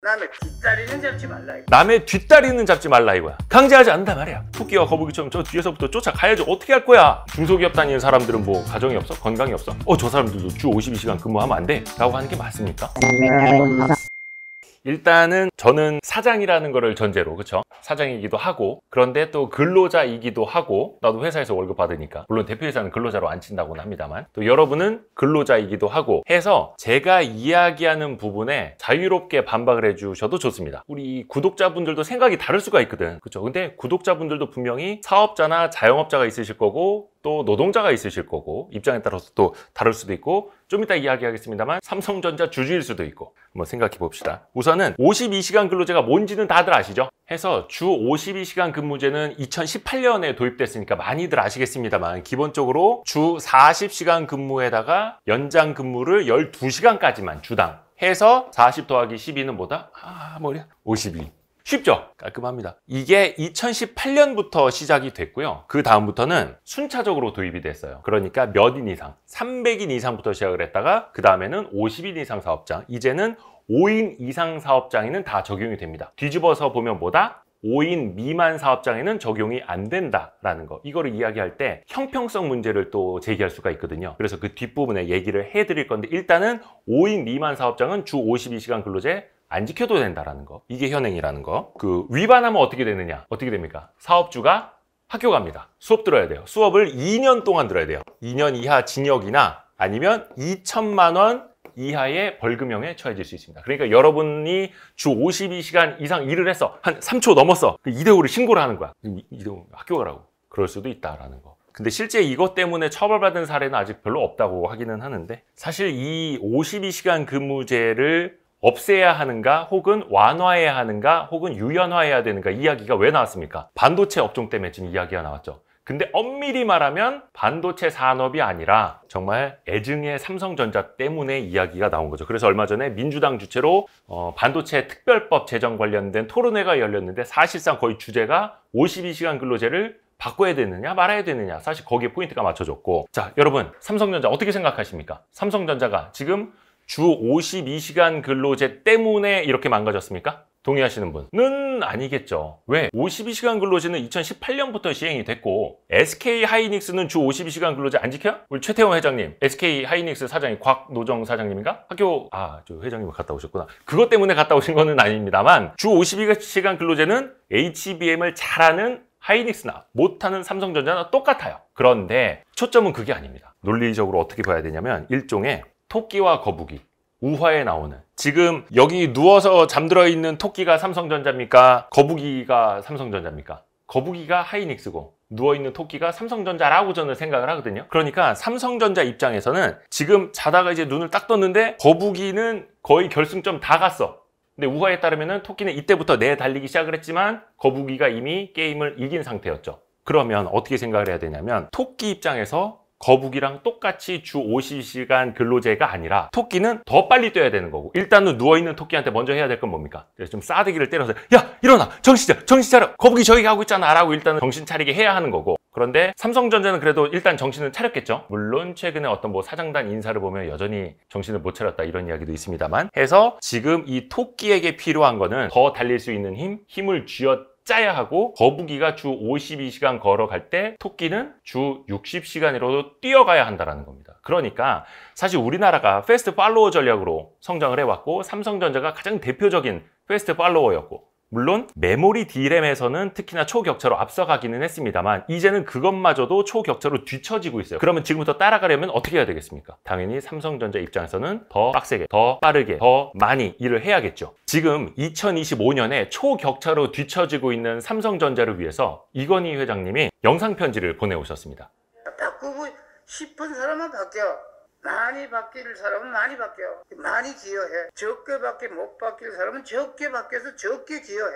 남의 뒷다리는 잡지 말라 이거. 남의 뒷다리는 잡지 말라 이거야. 강제하지 않는다 말이야. 토끼와 거북이처럼 저 뒤에서부터 쫓아가야지. 어떻게 할 거야? 중소기업 다니는 사람들은 뭐 가정이 없어? 건강이 없어? 저 사람들도 주 52시간 근무하면 안 돼? 라고 하는 게 맞습니까? 일단은 저는 사장이라는 거를 전제로, 그쵸? 사장이기도 하고, 그런데 또 근로자이기도 하고, 나도 회사에서 월급 받으니까, 물론 대표이사는 근로자로 안 친다고는 합니다만, 또 여러분은 근로자이기도 하고 해서 제가 이야기하는 부분에 자유롭게 반박을 해주셔도 좋습니다. 우리 구독자분들도 생각이 다를 수가 있거든, 그쵸? 근데 구독자분들도 분명히 사업자나 자영업자가 있으실 거고, 또 노동자가 있으실 거고, 입장에 따라서 또 다를 수도 있고, 좀 이따 이야기하겠습니다만 삼성전자 주주일 수도 있고, 한번 생각해 봅시다. 우선은 52시간 근로제가 뭔지는 다들 아시죠? 해서 주 52시간 근무제는 2018년에 도입됐으니까 많이들 아시겠습니다만, 기본적으로 주 40시간 근무에다가 연장 근무를 12시간까지만 주당 해서 40 더하기 12는 뭐다? 머리야. 52. 쉽죠? 깔끔합니다. 이게 2018년부터 시작이 됐고요. 그 다음부터는 순차적으로 도입이 됐어요. 그러니까 몇 인 이상, 300인 이상부터 시작을 했다가 그 다음에는 50인 이상 사업장, 이제는 5인 이상 사업장에는 다 적용이 됩니다. 뒤집어서 보면 뭐다? 5인 미만 사업장에는 적용이 안 된다라는 거. 이거를 이야기할 때 형평성 문제를 또 제기할 수가 있거든요. 그래서 그 뒷부분에 얘기를 해드릴 건데, 일단은 5인 미만 사업장은 주 52시간 근로제 안 지켜도 된다라는 거. 이게 현행이라는 거. 그 위반하면 어떻게 되느냐? 어떻게 됩니까? 사업주가 학교 갑니다. 수업 들어야 돼요. 수업을 2년 동안 들어야 돼요. 2년 이하 징역이나 아니면 2천만 원 이하의 벌금형에 처해질 수 있습니다. 그러니까 여러분이 주 52시간 이상 일을 했어. 한 3초 넘었어. 그 이대호를 신고를 하는 거야. 이대호 학교 가라고. 그럴 수도 있다라는 거. 근데 실제 이것 때문에 처벌받은 사례는 아직 별로 없다고 하기는 하는데, 사실 이 52시간 근무제를 없애야 하는가, 혹은 완화해야 하는가, 혹은 유연화해야 되는가, 이야기가 왜 나왔습니까? 반도체 업종 때문에 지금 이야기가 나왔죠. 근데 엄밀히 말하면 반도체 산업이 아니라 정말 애증의 삼성전자 때문에 이야기가 나온 거죠. 그래서 얼마 전에 민주당 주최로 반도체 특별법 제정 관련된 토론회가 열렸는데, 사실상 거의 주제가 52시간 근로제를 바꿔야 되느냐 말아야 되느냐, 사실 거기에 포인트가 맞춰졌고, 자 여러분, 삼성전자 어떻게 생각하십니까? 삼성전자가 지금 주 52시간 근로제 때문에 이렇게 망가졌습니까? 동의하시는 분은 아니겠죠. 왜? 52시간 근로제는 2018년부터 시행이 됐고, SK 하이닉스는 주 52시간 근로제 안 지켜? 우리 최태원 회장님, SK 하이닉스 사장이 곽노정 사장님인가? 학교, 저 회장님 갔다 오셨구나. 그것 때문에 갔다 오신 거는 아닙니다만, 주 52시간 근로제는 HBM을 잘하는 하이닉스나 못하는 삼성전자나 똑같아요. 그런데 초점은 그게 아닙니다. 논리적으로 어떻게 봐야 되냐면, 일종의 토끼와 거북이, 우화에 나오는, 지금 여기 누워서 잠들어 있는 토끼가 삼성전자입니까? 거북이가 삼성전자입니까? 거북이가 하이닉스고 누워있는 토끼가 삼성전자라고 저는 생각을 하거든요. 그러니까 삼성전자 입장에서는 지금 자다가 이제 눈을 딱 떴는데 거북이는 거의 결승점 다 갔어. 근데 우화에 따르면 토끼는 이때부터 내달리기 시작을 했지만 거북이가 이미 게임을 이긴 상태였죠. 그러면 어떻게 생각을 해야 되냐면, 토끼 입장에서 거북이랑 똑같이 주 50시간 근로제가 아니라 토끼는 더 빨리 뛰어야 되는 거고, 일단은 누워있는 토끼한테 먼저 해야 될 건 뭡니까? 그래서 좀 싸대기를 때려서, 야 일어나, 정신 차려, 거북이 저기 가고 있잖아 라고 일단은 정신 차리게 해야 하는 거고, 그런데 삼성전자는 그래도 일단 정신은 차렸겠죠. 물론 최근에 어떤 뭐 사장단 인사를 보면 여전히 정신을 못 차렸다 이런 이야기도 있습니다만, 해서 지금 이 토끼에게 필요한 거는 더 달릴 수 있는 힘을 쥐어 짜야 하고, 거북이가 주 52시간 걸어갈 때 토끼는 주 60시간이라도 뛰어가야 한다는 겁니다. 그러니까 사실 우리나라가 패스트 팔로워 전략으로 성장을 해왔고, 삼성전자가 가장 대표적인 패스트 팔로워였고, 물론 메모리 D램에서는 특히나 초격차로 앞서가기는 했습니다만, 이제는 그것마저도 초격차로 뒤처지고 있어요. 그러면 지금부터 따라가려면 어떻게 해야 되겠습니까? 당연히 삼성전자 입장에서는 더 빡세게, 더 빠르게, 더 많이 일을 해야겠죠. 지금 2025년에 초격차로 뒤처지고 있는 삼성전자를 위해서 이건희 회장님이 영상 편지를 보내오셨습니다. 바꾸고 싶은 사람은 바뀌어. 많이 바뀔 사람은 많이 바뀌어. 많이 기여해. 적게밖에 못 바뀔 사람은 적게 바뀌어서 적게 기여해.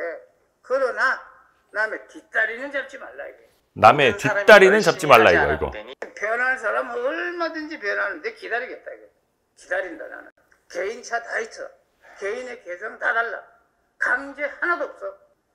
그러나 남의 뒷다리는 잡지 말라 이게. 남의 뒷다리는 잡지 말라 이거. 변할 사람은 얼마든지 변하는데 기다리겠다 이거. 기다린다 나는. 개인 차 다 있어. 개인의 개성 다 달라. 강제 하나도 없어.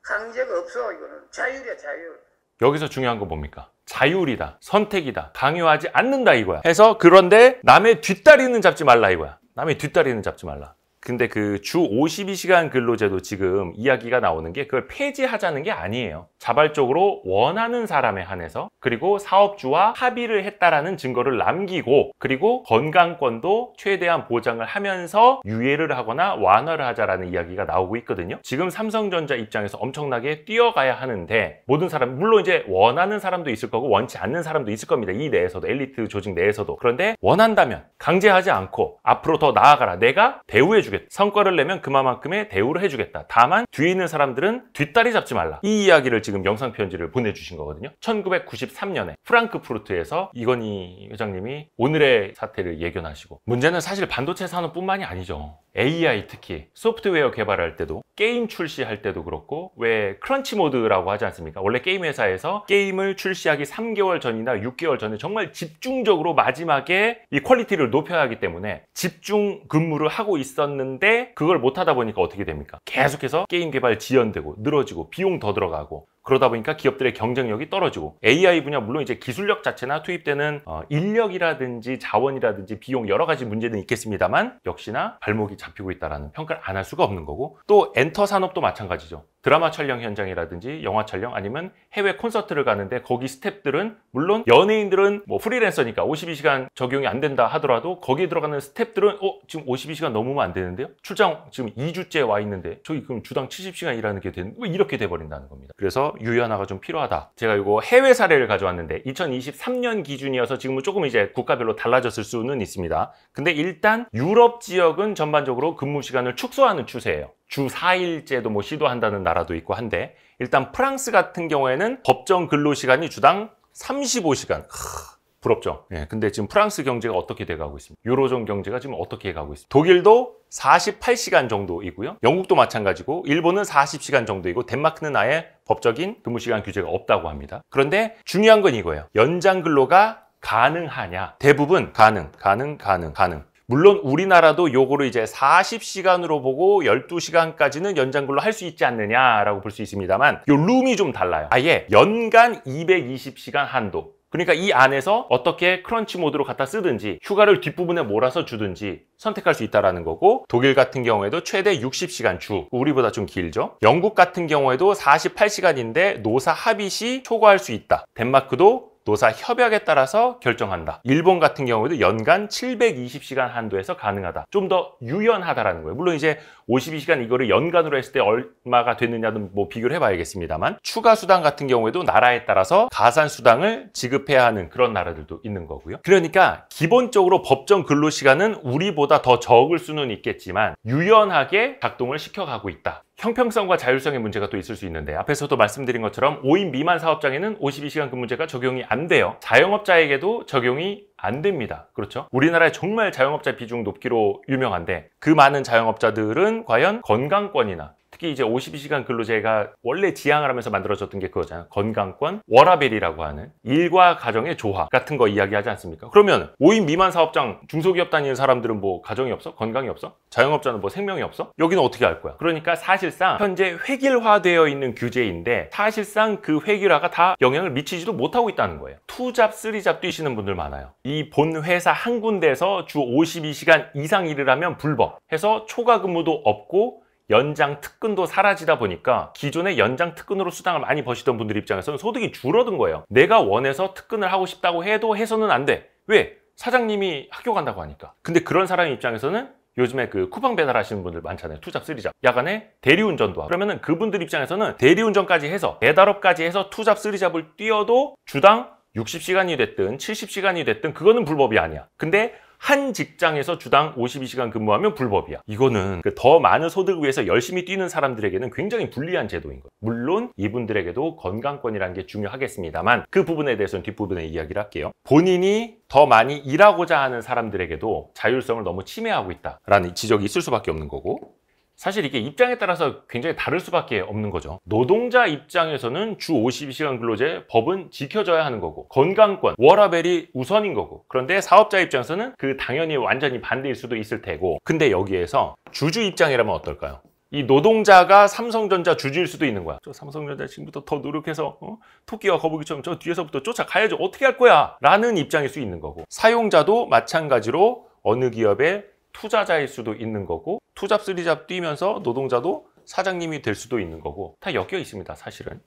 강제가 없어. 이거는 자율이야, 자율. 여기서 중요한 거 뭡니까? 자율이다, 선택이다, 강요하지 않는다 이거야. 해서 그런데 남의 뒷다리는 잡지 말라 이거야. 남의 뒷다리는 잡지 말라. 근데 그 주 52시간 근로제도 지금 이야기가 나오는 게 그걸 폐지하자는 게 아니에요. 자발적으로 원하는 사람에 한해서, 그리고 사업주와 합의를 했다라는 증거를 남기고, 그리고 건강권도 최대한 보장을 하면서 유예를 하거나 완화를 하자라는 이야기가 나오고 있거든요. 지금 삼성전자 입장에서 엄청나게 뛰어가야 하는데, 모든 사람, 물론 이제 원하는 사람도 있을 거고 원치 않는 사람도 있을 겁니다. 이 내에서도, 엘리트 조직 내에서도. 그런데 원한다면 강제하지 않고 앞으로 더 나아가라. 내가 대우해주겠다. 성과를 내면 그만큼의 대우를 해주겠다. 다만 뒤에 있는 사람들은 뒷다리 잡지 말라. 이 이야기를 지금 영상 편지를 보내주신 거거든요. 1993년에 프랑크푸르트에서 이건희 회장님이 오늘의 사태를 예견하시고, 문제는 사실 반도체 산업뿐만이 아니죠. AI, 특히 소프트웨어 개발할 때도, 게임 출시할 때도 그렇고, 왜 크런치 모드라고 하지 않습니까? 원래 게임 회사에서 게임을 출시하기 3개월 전이나 6개월 전에 정말 집중적으로 마지막에 이 퀄리티를 높여야 하기 때문에 집중 근무를 하고 있었는데, 그걸 못하다 보니까 어떻게 됩니까? 계속해서 게임 개발 지연되고 늘어지고 비용 더 들어가고, 그러다 보니까 기업들의 경쟁력이 떨어지고, AI 분야 물론 이제 기술력 자체나 투입되는 인력이라든지 자원이라든지 비용 여러 가지 문제는 있겠습니다만, 역시나 발목이 잡히고 있다는 평가를 안 할 수가 없는 거고, 또 엔터 산업도 마찬가지죠. 드라마 촬영 현장이라든지 영화 촬영, 아니면 해외 콘서트를 가는데 거기 스태프들은, 물론 연예인들은 뭐 프리랜서니까 52시간 적용이 안 된다 하더라도, 거기에 들어가는 스태프들은 지금 52시간 넘으면 안 되는데요? 출장 지금 2주째 와 있는데 저희 그럼 주당 70시간 일하는 게 되는, 왜 이렇게 돼버린다는 겁니다. 그래서 유연화가 좀 필요하다. 제가 이거 해외 사례를 가져왔는데 2023년 기준이어서 지금은 조금 이제 국가별로 달라졌을 수는 있습니다. 근데 일단 유럽 지역은 전반적으로 근무 시간을 축소하는 추세예요. 주 4일제도 뭐 시도한다는 나라도 있고 한데, 일단 프랑스 같은 경우에는 법정 근로시간이 주당 35시간. 부럽죠? 예, 근데 지금 프랑스 경제가 어떻게 돼가고 있습니다. 유로존 경제가 지금 어떻게 가고 있습니다. 독일도 48시간 정도이고요. 영국도 마찬가지고, 일본은 40시간 정도이고, 덴마크는 아예 법적인 근무시간 규제가 없다고 합니다. 그런데 중요한 건 이거예요. 연장 근로가 가능하냐? 대부분 가능. 물론 우리나라도 요거를 이제 40시간으로 보고 12시간까지는 연장근로 할 수 있지 않느냐라고 볼 수 있습니다만, 요 룸이 좀 달라요. 아예 연간 220시간 한도. 그러니까 이 안에서 어떻게 크런치 모드로 갖다 쓰든지 휴가를 뒷부분에 몰아서 주든지 선택할 수 있다는 거고, 독일 같은 경우에도 최대 60시간 주, 우리보다 좀 길죠. 영국 같은 경우에도 48시간인데 노사 합의 시 초과할 수 있다. 덴마크도 노사 협약에 따라서 결정한다. 일본 같은 경우에도 연간 720시간 한도에서 가능하다. 좀 더 유연하다라는 거예요. 물론 이제 52시간 이거를 연간으로 했을 때 얼마가 되느냐는 뭐 비교를 해봐야겠습니다만, 추가 수당 같은 경우에도 나라에 따라서 가산 수당을 지급해야 하는 그런 나라들도 있는 거고요. 그러니까 기본적으로 법정 근로시간은 우리보다 더 적을 수는 있겠지만 유연하게 작동을 시켜가고 있다. 형평성과 자율성의 문제가 또 있을 수 있는데, 앞에서도 말씀드린 것처럼 5인 미만 사업장에는 52시간 근무제가 적용이 안 돼요. 자영업자에게도 적용이 안 됩니다. 그렇죠? 우리나라에 정말 자영업자 비중 높기로 유명한데, 그 많은 자영업자들은 과연 건강권이나, 특히 이제 52시간 근로제가 원래 지향을 하면서 만들어졌던 게 그거잖아요. 건강권, 워라밸이라고 하는 일과 가정의 조화 같은 거 이야기하지 않습니까? 그러면 5인 미만 사업장 중소기업 다니는 사람들은 뭐 가정이 없어? 건강이 없어? 자영업자는 뭐 생명이 없어? 여기는 어떻게 할 거야? 그러니까 사실상 현재 획일화되어 있는 규제인데, 사실상 그 획일화가 다 영향을 미치지도 못하고 있다는 거예요. 2잡, 3잡 뛰시는 분들 많아요. 이 본 회사 한 군데에서 주 52시간 이상 일을 하면 불법 해서 초과 근무도 없고 연장 특근도 사라지다 보니까, 기존의 연장 특근으로 수당을 많이 버시던 분들 입장에서는 소득이 줄어든 거예요. 내가 원해서 특근을 하고 싶다고 해도 해서는 안 돼. 왜? 사장님이 학교 간다고 하니까. 근데 그런 사람 입장에서는 요즘에 그 쿠팡 배달하시는 분들 많잖아요. 2잡, 3잡. 야간에 대리운전도 하고. 그러면은 그분들 입장에서는 대리운전까지 해서, 배달업까지 해서 2잡, 3잡을 뛰어도 주당 60시간이 됐든 70시간이 됐든 그거는 불법이 아니야. 근데 한 직장에서 주당 52시간 근무하면 불법이야. 이거는 더 많은 소득을 위해서 열심히 뛰는 사람들에게는 굉장히 불리한 제도인 거예요. 물론 이분들에게도 건강권이라는 게 중요하겠습니다만, 그 부분에 대해서는 뒷부분에 이야기를 할게요. 본인이 더 많이 일하고자 하는 사람들에게도 자율성을 너무 침해하고 있다라는 지적이 있을 수밖에 없는 거고, 사실 이게 입장에 따라서 굉장히 다를 수밖에 없는 거죠. 노동자 입장에서는 주 52시간 근로제 법은 지켜져야 하는 거고, 건강권, 워라밸이 우선인 거고, 그런데 사업자 입장에서는 그 당연히 완전히 반대일 수도 있을 테고, 근데 여기에서 주주 입장이라면 어떨까요? 이 노동자가 삼성전자 주주일 수도 있는 거야. 저 삼성전자 지금부터 더 노력해서 토끼와 거북이처럼 저 뒤에서부터 쫓아가야죠. 어떻게 할 거야? 라는 입장일 수 있는 거고, 사용자도 마찬가지로 어느 기업에 투자자일 수도 있는 거고, 투잡 쓰리잡 뛰면서 노동자도 사장님이 될 수도 있는 거고, 다 엮여 있습니다, 사실은.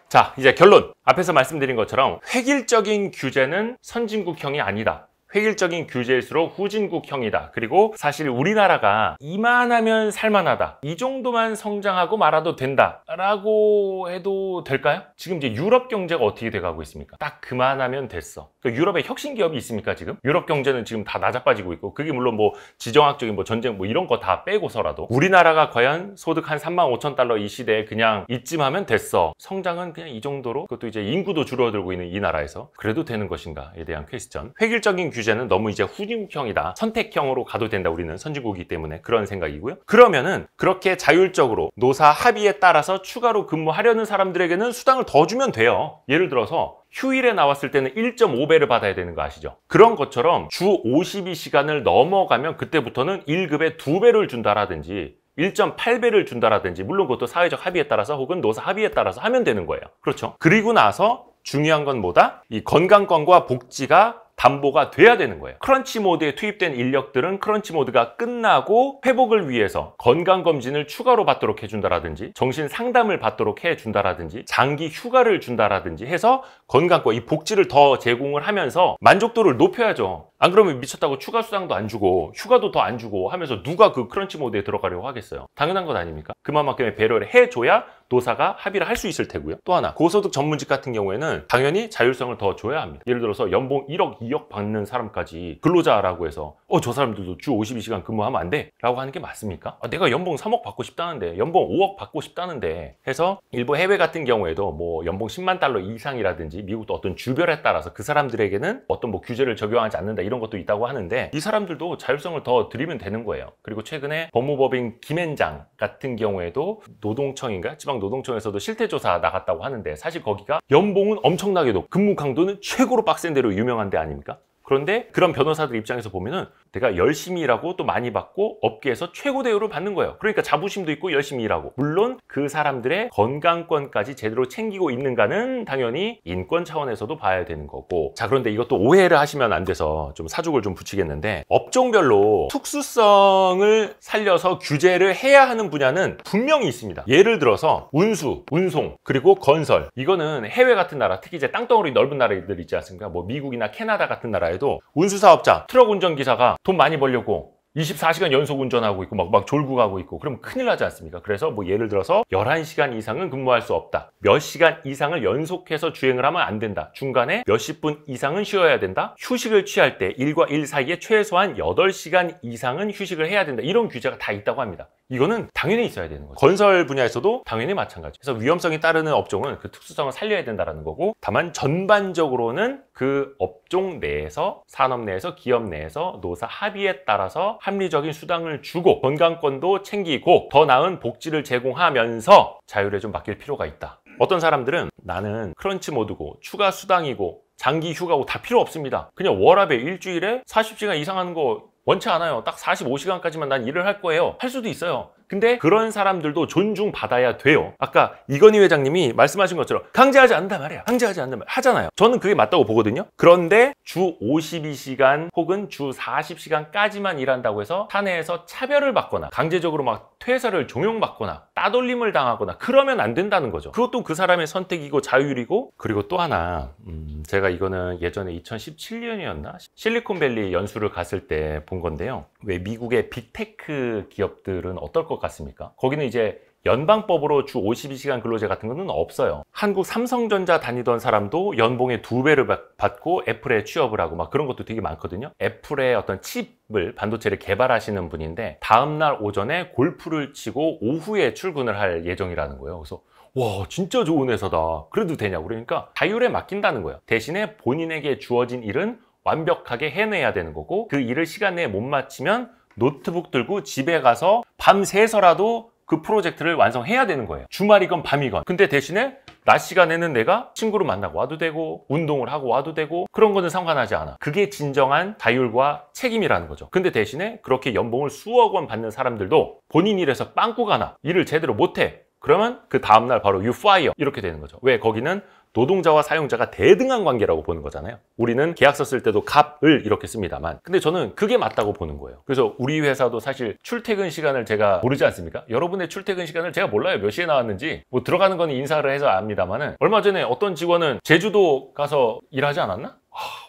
자, 이제 결론. 앞에서 말씀드린 것처럼 획일적인 규제는 선진국형이 아니다. 획일적인 규제일수록 후진국형이다. 그리고 사실 우리나라가 이만하면 살만하다, 이 정도만 성장하고 말아도 된다 라고 해도 될까요? 지금 이제 유럽 경제가 어떻게 돼가고 있습니까? 딱 그만하면 됐어. 유럽에 혁신 기업이 있습니까? 지금 유럽 경제는 지금 다 낮아빠지고 있고, 그게 물론 뭐 지정학적인 뭐 전쟁 뭐 이런 거 다 빼고서라도 우리나라가 과연 소득 한 35,000달러 이 시대에 그냥 이쯤 하면 됐어, 성장은 그냥 이 정도로, 그것도 이제 인구도 줄어들고 있는 이 나라에서 그래도 되는 것인가에 대한 퀘스천. 획일적인 규제는 너무 이제 후진국형이다, 선택형으로 가도 된다, 우리는 선진국이기 때문에, 그런 생각이고요. 그러면은 그렇게 자율적으로 노사 합의에 따라서 추가로 근무하려는 사람들에게는 수당을 더 주면 돼요. 예를 들어서 휴일에 나왔을 때는 1.5배를 받아야 되는 거 아시죠? 그런 것처럼 주 52시간을 넘어가면 그때부터는 1급에 2배를 준다라든지 1.8배를 준다라든지, 물론 그것도 사회적 합의에 따라서 혹은 노사 합의에 따라서 하면 되는 거예요. 그렇죠? 그리고 나서 중요한 건 뭐다? 이 건강권과 복지가 담보가 돼야 되는 거예요. 크런치 모드에 투입된 인력들은 크런치 모드가 끝나고 회복을 위해서 건강검진을 추가로 받도록 해준다라든지, 정신 상담을 받도록 해준다라든지, 장기 휴가를 준다라든지 해서 건강권, 이 복지를 더 제공을 하면서 만족도를 높여야죠. 안 그러면 미쳤다고 추가 수당도 안 주고 휴가도 더 안 주고 하면서 누가 그 크런치 모드에 들어가려고 하겠어요? 당연한 것 아닙니까? 그만큼의 배려를 해줘야 노사가 합의를 할 수 있을 테고요. 또 하나, 고소득 전문직 같은 경우에는 당연히 자율성을 더 줘야 합니다. 예를 들어서 연봉 1억, 2억 받는 사람까지 근로자라고 해서 저 사람들도 주 52시간 근무하면 안 돼? 라고 하는 게 맞습니까? 내가 연봉 3억 받고 싶다는데, 연봉 5억 받고 싶다는데 해서 일부 해외 같은 경우에도 뭐 연봉 10만 달러 이상이라든지 미국도 어떤 주별에 따라서 그 사람들에게는 어떤 뭐 규제를 적용하지 않는다, 이런 것도 있다고 하는데, 이 사람들도 자율성을 더 드리면 되는 거예요. 그리고 최근에 법무법인 김앤장 같은 경우에도 노동청인가? 지방노동청에서도 실태조사 나갔다고 하는데, 사실 거기가 연봉은 엄청나게 높고 근무 강도는 최고로 빡센 데로 유명한 데 아닙니까? 그런데 그런 변호사들 입장에서 보면은 내가 열심히 일하고 또 많이 받고 업계에서 최고 대우를 받는 거예요. 그러니까 자부심도 있고 열심히 일하고, 물론 그 사람들의 건강권까지 제대로 챙기고 있는가는 당연히 인권 차원에서도 봐야 되는 거고. 자, 그런데 이것도 오해를 하시면 안 돼서 좀 사족을 좀 붙이겠는데, 업종별로 특수성을 살려서 규제를 해야 하는 분야는 분명히 있습니다. 예를 들어서 운수, 운송, 그리고 건설, 이거는 해외 같은 나라, 특히 이제 땅덩어리 넓은 나라들 있지 않습니까? 뭐 미국이나 캐나다 같은 나라에 운수사업자, 트럭 운전기사가 돈 많이 벌려고 24시간 연속 운전하고 있고 막 졸고 가고 있고, 그러면 큰일 나지 않습니까? 그래서 뭐 예를 들어서 11시간 이상은 근무할 수 없다, 몇 시간 이상을 연속해서 주행을 하면 안 된다, 중간에 몇십 분 이상은 쉬어야 된다, 휴식을 취할 때 일과 일 사이에 최소한 8시간 이상은 휴식을 해야 된다, 이런 규제가 다 있다고 합니다. 이거는 당연히 있어야 되는 거죠. 건설 분야에서도 당연히 마찬가지. 그래서 위험성이 따르는 업종은 그 특수성을 살려야 된다는 거고, 다만 전반적으로는 그 업종 내에서, 산업 내에서, 기업 내에서 노사 합의에 따라서 합리적인 수당을 주고 건강권도 챙기고 더 나은 복지를 제공하면서 자율에 좀 맡길 필요가 있다. 어떤 사람들은 나는 크런치 모드고 추가 수당이고 장기 휴가고 다 필요 없습니다, 그냥 워라밸 일주일에 40시간 이상 하는 거 원치 않아요, 딱 45시간까지만 난 일을 할 거예요, 할 수도 있어요. 근데 그런 사람들도 존중받아야 돼요. 아까 이건희 회장님이 말씀하신 것처럼 강제하지 않는다 말이야, 강제하지 않는다 말이야 하잖아요. 저는 그게 맞다고 보거든요. 그런데 주 52시간 혹은 주 40시간까지만 일한다고 해서 사내에서 차별을 받거나 강제적으로 막 퇴사를 종용받거나 따돌림을 당하거나 그러면 안 된다는 거죠. 그것도 그 사람의 선택이고 자율이고. 그리고 또 하나, 제가 이거는 예전에 2017년이었나? 실리콘밸리 연수를 갔을 때 본 건데요. 왜 미국의 빅테크 기업들은 어떨 것 같습니까? 거기는 이제 연방법으로 주 52시간 근로제 같은 거는 없어요. 한국 삼성전자 다니던 사람도 연봉의 2배를 받고 애플에 취업을 하고 막 그런 것도 되게 많거든요. 애플의 어떤 칩을, 반도체를 개발하시는 분인데 다음날 오전에 골프를 치고 오후에 출근을 할 예정이라는 거예요. 그래서 와, 진짜 좋은 회사다, 그래도 되냐고. 그러니까 자율에 맡긴다는 거예요. 대신에 본인에게 주어진 일은 완벽하게 해내야 되는 거고, 그 일을 시간 내에 못 마치면 노트북 들고 집에 가서 밤새서라도 그 프로젝트를 완성해야 되는 거예요. 주말이건 밤이건. 근데 대신에 낮 시간에는 내가 친구를 만나고 와도 되고 운동을 하고 와도 되고 그런 거는 상관하지 않아. 그게 진정한 자율과 책임이라는 거죠. 근데 대신에 그렇게 연봉을 수억 원 받는 사람들도 본인 일에서 빵꾸가 나, 일을 제대로 못해, 그러면 그 다음날 바로 you fire 이렇게 되는 거죠. 왜? 거기는 노동자와 사용자가 대등한 관계라고 보는 거잖아요. 우리는 계약서 쓸 때도 갑을 이렇게 씁니다만, 근데 저는 그게 맞다고 보는 거예요. 그래서 우리 회사도 사실 출퇴근 시간을 제가 모르지 않습니까? 여러분의 출퇴근 시간을 제가 몰라요. 몇 시에 나왔는지. 뭐 들어가는 건 인사를 해서 압니다만은, 얼마 전에 어떤 직원은 제주도 가서 일하지 않았나?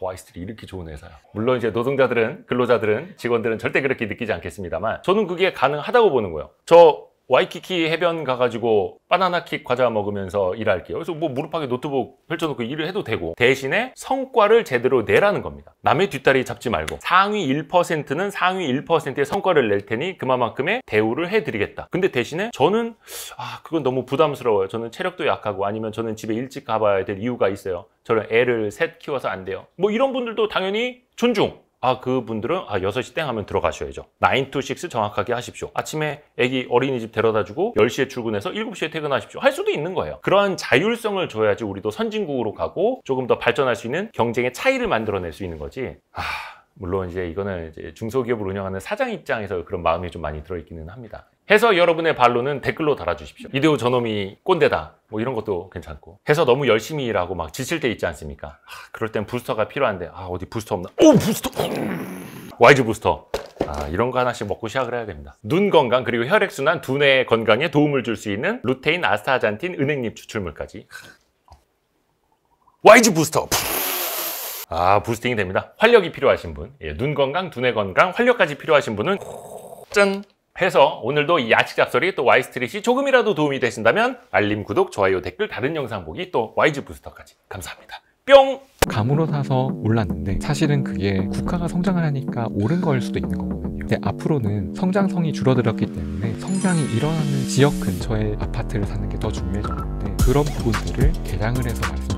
와이스트리 이렇게 좋은 회사야. 물론 이제 노동자들은, 근로자들은, 직원들은 절대 그렇게 느끼지 않겠습니다만, 저는 그게 가능하다고 보는 거예요. 저 와이키키 해변 가가지고 바나나킥 과자 먹으면서 일할게요. 그래서 뭐 무릎팍에 노트북 펼쳐놓고 일을 해도 되고, 대신에 성과를 제대로 내라는 겁니다. 남의 뒷다리 잡지 말고 상위 1%는 상위 1%의 성과를 낼 테니 그만큼의 대우를 해드리겠다. 근데 대신에 저는 그건 너무 부담스러워요. 저는 체력도 약하고, 아니면 저는 집에 일찍 가봐야 될 이유가 있어요. 저는 애를 셋 키워서 안 돼요. 뭐 이런 분들도 당연히 존중. 그분들은 6시 땡 하면 들어가셔야죠. 9 to 6 정확하게 하십시오. 아침에 애기 어린이집 데려다주고 10시에 출근해서 7시에 퇴근하십시오. 할 수도 있는 거예요. 그러한 자율성을 줘야지 우리도 선진국으로 가고 조금 더 발전할 수 있는 경쟁의 차이를 만들어낼 수 있는 거지. 물론 이제 이거는 이제 중소기업을 운영하는 사장 입장에서 그런 마음이 좀 많이 들어있기는 합니다. 해서 여러분의 반론은 댓글로 달아주십시오. 이대호 저놈이 꼰대다, 뭐 이런 것도 괜찮고, 해서 너무 열심히 일하고 막 지칠 때 있지 않습니까? 그럴 땐 부스터가 필요한데 어디 부스터 없나? 부스터! 와이즈 부스터. 이런 거 하나씩 먹고 시작을 해야 됩니다. 눈 건강 그리고 혈액순환, 두뇌 건강에 도움을 줄 수 있는 루테인, 아스타잔틴, 은행잎 추출물까지. 와이즈 부스터! 부스팅이 됩니다. 활력이 필요하신 분, 눈 건강, 두뇌 건강, 활력까지 필요하신 분은 짠! 해서 오늘도 이 야식 잡소리 또 와이스트릿이 조금이라도 도움이 되신다면 알림, 구독, 좋아요, 댓글, 다른 영상 보기, 또 와이즈 부스터까지 감사합니다. 뿅! 감으로 사서 올랐는데 사실은 그게 국가가 성장을 하니까 오른 거일 수도 있는 거거든요. 근데 앞으로는 성장성이 줄어들었기 때문에 성장이 일어나는 지역 근처의 아파트를 사는 게 더 중요해졌는데, 그런 부분들을 계량을 해서 말씀드립니다.